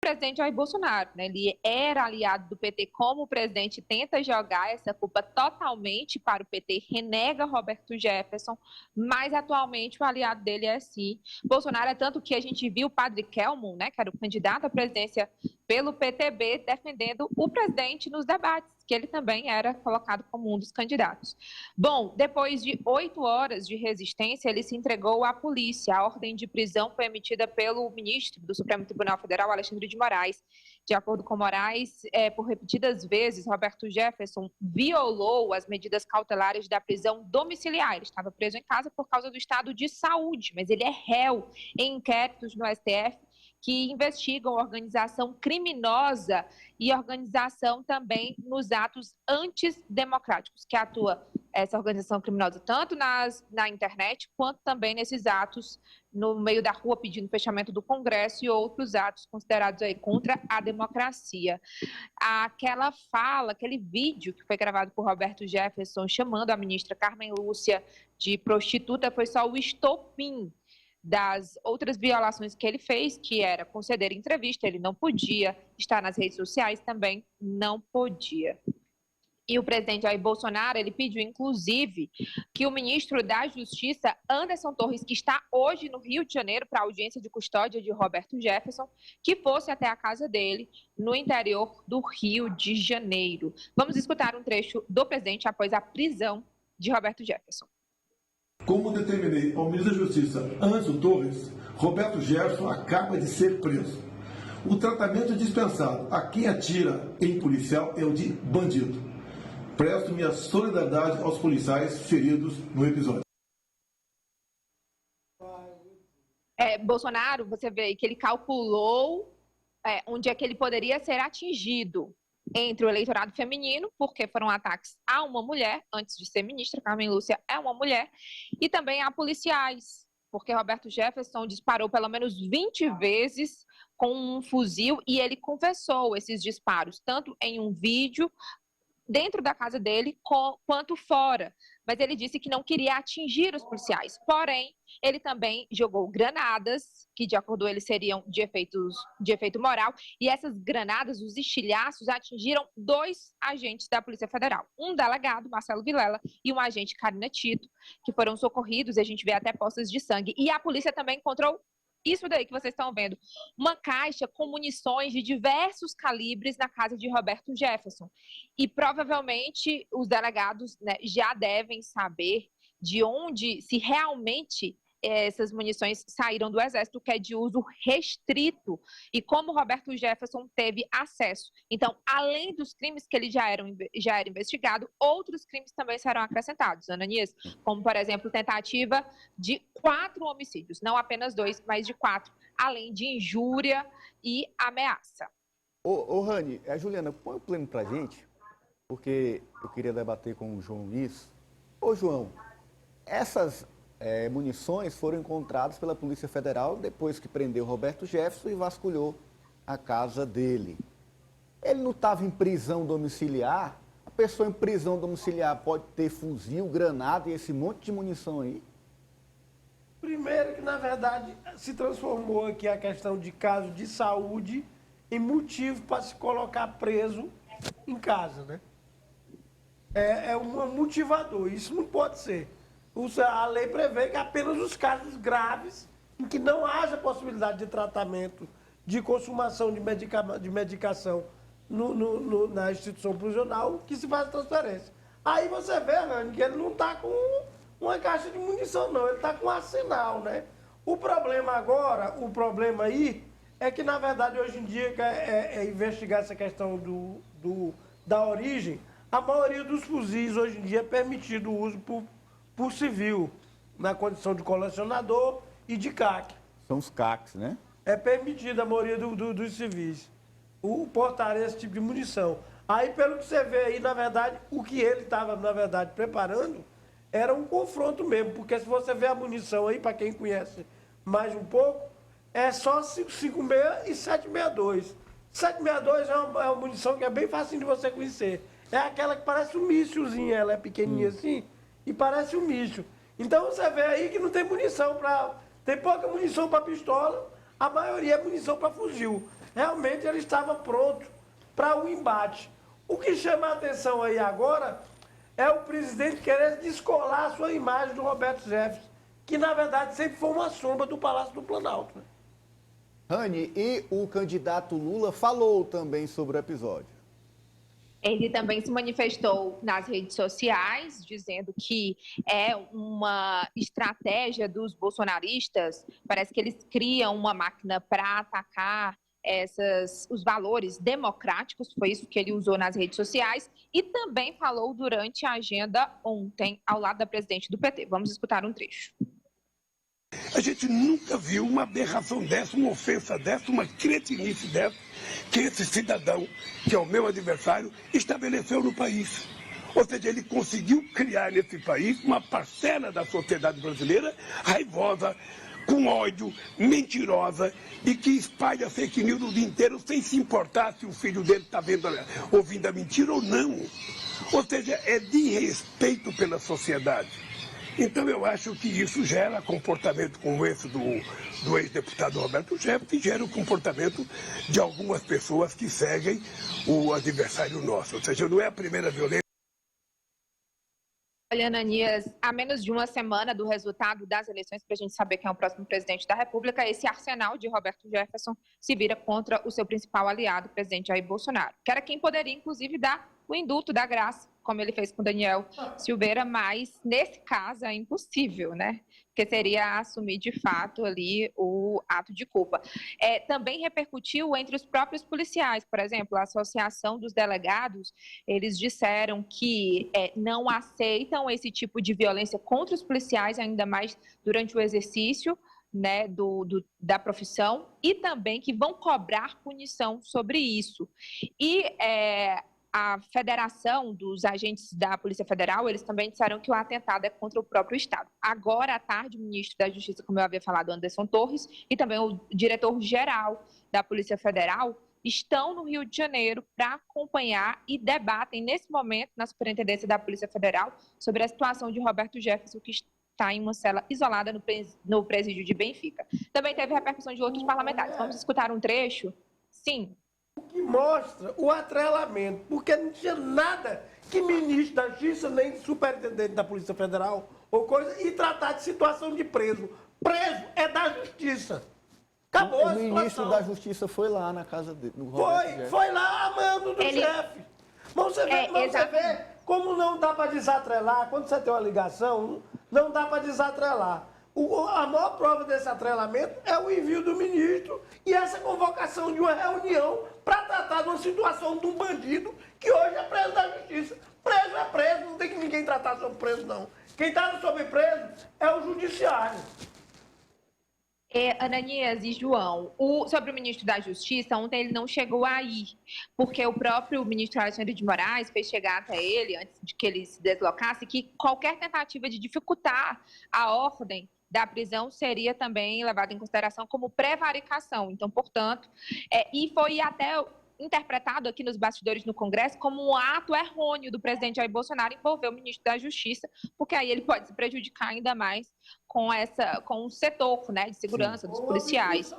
presidente Jair Bolsonaro, né? Ele era aliado do PT, como o presidente tenta jogar essa culpa totalmente para o PT, renega Roberto Jefferson, mas atualmente o aliado dele é sim Bolsonaro, é tanto que a gente viu o padre Kelmon, né, que era o candidato à presidência pelo PTB, defendendo o presidente nos debates, que ele também era colocado como um dos candidatos. Bom, depois de 8 horas de resistência, ele se entregou à polícia. A ordem de prisão foi emitida pelo ministro do Supremo Tribunal Federal, Alexandre de Moraes. De acordo com Moraes, por repetidas vezes, Roberto Jefferson violou as medidas cautelares da prisão domiciliar. Ele estava preso em casa por causa do estado de saúde, mas ele é réu em inquéritos no STF que investigam organização criminosa e organização também nos atos antidemocráticos, que atua essa organização criminosa tanto na internet quanto também nesses atos no meio da rua pedindo fechamento do Congresso e outros atos considerados aí contra a democracia. Aquela fala, aquele vídeo que foi gravado por Roberto Jefferson chamando a ministra Carmen Lúcia de prostituta foi só o estopim das outras violações que ele fez, que era conceder entrevista, ele não podia, estar nas redes sociais também não podia. E o presidente Jair Bolsonaro, ele pediu, inclusive, que o ministro da Justiça, Anderson Torres, que está hoje no Rio de Janeiro para a audiência de custódia de Roberto Jefferson, que fosse até a casa dele, no interior do Rio de Janeiro. Vamos escutar um trecho do presidente após a prisão de Roberto Jefferson. Como determinei ao ministro da Justiça, Anderson Torres, Roberto Jefferson acaba de ser preso. O tratamento dispensado a quem atira em policial é o de bandido. Presto minha solidariedade aos policiais feridos no episódio. Bolsonaro, você vê que ele calculou onde é que ele poderia ser atingido entre o eleitorado feminino, porque foram ataques a uma mulher, antes de ser ministra, Carmen Lúcia é uma mulher, e também a policiais, porque Roberto Jefferson disparou pelo menos 20 vezes com um fuzil e ele confessou esses disparos, tanto em um vídeo dentro da casa dele quanto fora. Mas ele disse que não queria atingir os policiais. Porém, ele também jogou granadas, que de acordo com ele seriam de efeito moral, e essas granadas, os estilhaços, atingiram 2 agentes da Polícia Federal. Um delegado, Marcelo Vilela, e um agente, Karina Tito, que foram socorridos, e a gente vê até poças de sangue. E a polícia também encontrou isso daí que vocês estão vendo, uma caixa com munições de diversos calibres na casa de Roberto Jefferson. E provavelmente os delegados, né, já devem saber de onde, se realmente essas munições saíram do Exército, que é de uso restrito, e como Roberto Jefferson teve acesso. Então, além dos crimes que ele já era investigado, outros crimes também serão acrescentados, Ananias, como, por exemplo, tentativa de 4 homicídios, não apenas 2, mas de 4, além de injúria e ameaça. Rani, a Juliana, põe o pleno pra gente, porque eu queria debater com o João isso. Ô, João, essas munições foram encontradas pela Polícia Federal depois que prendeu Roberto Jefferson e vasculhou a casa dele. Ele não estava em prisão domiciliar? A pessoa em prisão domiciliar pode ter fuzil, granada e esse monte de munição aí? Primeiro que, na verdade, se transformou aqui a questão de caso de saúde em motivo para se colocar preso em casa, né? É um motivador, isso não pode ser. A lei prevê que apenas os casos graves, em que não haja possibilidade de tratamento, de consumação de medicação na instituição prisional, que se faz a transferência. Aí você vê, Rani, que ele não está com uma caixa de munição, não. Ele está com um arsenal, né? O problema agora, aí, é que, na verdade, hoje em dia, investigar essa questão da origem, a maioria dos fuzis, hoje em dia, é permitido o uso por civil, na condição de colecionador e de CAC. São os CACs, né? É permitido a maioria dos civis portar esse tipo de munição. Aí, pelo que você vê aí, na verdade, o que ele estava, na verdade, preparando era um confronto mesmo, porque se você vê a munição aí, para quem conhece mais um pouco, é só 556 e 762. 762 é uma munição que é bem fácil de você conhecer. É aquela que parece um míssilzinho, ela é pequenininha assim, e parece um míssil. Então você vê aí que não tem munição tem pouca munição para pistola, a maioria é munição para fuzil. realmente ele estava pronto para o embate. O que chama a atenção aí agora é o presidente querer descolar a sua imagem do Roberto Jefferson, que na verdade sempre foi uma sombra do Palácio do Planalto, né? Rani, e o candidato Lula falou também sobre o episódio. Ele também se manifestou nas redes sociais, dizendo que é uma estratégia dos bolsonaristas. Parece que eles criam uma máquina para atacar os valores democráticos, foi isso que ele usou nas redes sociais, e também falou durante a agenda ontem, ao lado da presidente do PT. Vamos escutar um trecho. A gente nunca viu uma aberração dessa, uma ofensa dessa, uma cretinice dessa, que esse cidadão, que é o meu adversário, estabeleceu no país. Ou seja, ele conseguiu criar nesse país uma parcela da sociedade brasileira raivosa, com ódio, mentirosa e que espalha fake news o dia inteiro sem se importar se o filho dele está ouvindo a mentira ou não. Ou seja, é desrespeito pela sociedade. Então eu acho que isso gera comportamento como esse do ex-deputado Roberto Jefferson e gera o comportamento de algumas pessoas que seguem o adversário nosso. Ou seja, não é a primeira violência. Olha, Ananias, a menos de uma semana do resultado das eleições, para a gente saber quem é o próximo presidente da República, esse arsenal de Roberto Jefferson se vira contra o seu principal aliado, o presidente Jair Bolsonaro, que era quem poderia, inclusive, dar o indulto da graça, como ele fez com Daniel Silveira, mas nesse caso é impossível, né? Porque seria assumir de fato ali o ato de culpa. Também repercutiu entre os próprios policiais, por exemplo, a Associação dos Delegados, eles disseram que não aceitam esse tipo de violência contra os policiais, ainda mais durante o exercício, né, da profissão, e também que vão cobrar punição sobre isso. E a Federação dos Agentes da Polícia Federal, eles também disseram que o atentado é contra o próprio Estado. Agora à tarde, o ministro da Justiça, como eu havia falado, Anderson Torres, e também o diretor-geral da Polícia Federal estão no Rio de Janeiro para acompanhar e debatem, nesse momento, na Superintendência da Polícia Federal, sobre a situação de Roberto Jefferson, que está em uma cela isolada no presídio de Benfica. Também teve repercussão de outros parlamentares. Vamos escutar um trecho? Sim. Que mostra o atrelamento, porque não tinha nada que ministro da Justiça, nem superintendente da Polícia Federal, ou coisa, e tratar de situação de preso. Preso é da Justiça. Acabou a situação. O ministro da Justiça foi lá na casa dele. Foi lá a mando do chefe. Mas você vê como não dá para desatrelar, quando você tem uma ligação, não dá para desatrelar. A maior prova desse atrelamento é o envio do ministro e essa convocação de uma reunião para tratar de uma situação de um bandido que hoje é preso da Justiça. Preso é preso, não tem que ninguém tratar sobre preso, não. Quem está sobre preso é o Judiciário. Ananias e João, sobre o ministro da Justiça, ontem ele não chegou aí, porque o próprio ministro Alexandre de Moraes fez chegar até ele, antes de que ele se deslocasse, que qualquer tentativa de dificultar a ordem da prisão seria também levada em consideração como prevaricação. Então, portanto, e foi até interpretado aqui nos bastidores no Congresso como um ato errôneo do presidente Jair Bolsonaro envolver o ministro da Justiça, porque aí ele pode se prejudicar ainda mais com o setor, né, de segurança dos policiais.